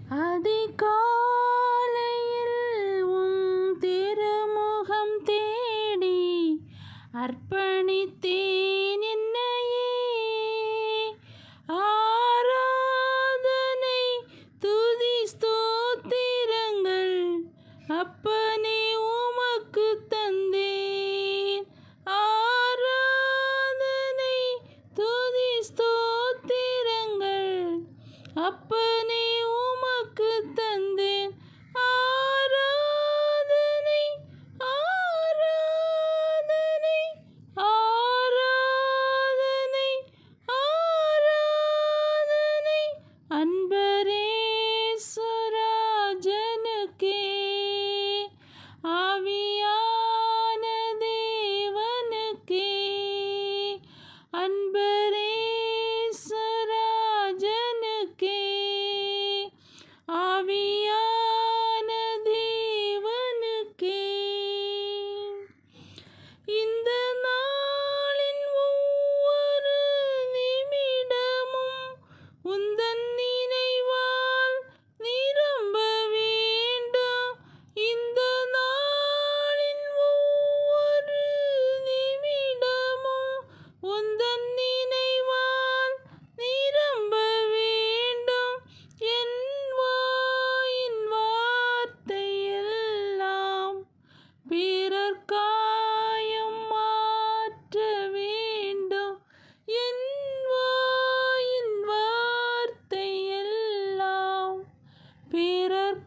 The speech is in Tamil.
அதிகாலையில் உம் திருமுகம் தேடி அர்ப்பணித்தேன் என்னையே. ஆராதனை துதி ஸ்தோத்திரங்கள் அப்பனே உமக்கு தந்தேன். ஆராதனை துதி ஸ்தோத்திரங்கள் அப்பனே உமக்கு தந்தேன். ஆராதனை ஆராதனை ஆராதனை ஆராதனை அன்பரேசுராஜனுக்கே ஆவியான தேவனுக்கே. அன்பரேசுராஜனுக்கே ஆவியான தேவனுக்கே. இந்த நாளின் ஒவ்வொரு நிமிடமும் உந்தன் நினைவால் நிரம்ப வேண்டும். இந்த நாளின் ஒவ்வொரு நிமிடமும் உந்தன் நினைவால் நிரம்ப வேண்டும். என் வாயின் வார்த்தையெல்லாம் பிறர் காயம் மாற்ற வேண்டும். என் வாயின் வார்த்தையெல்லாம் பிறர்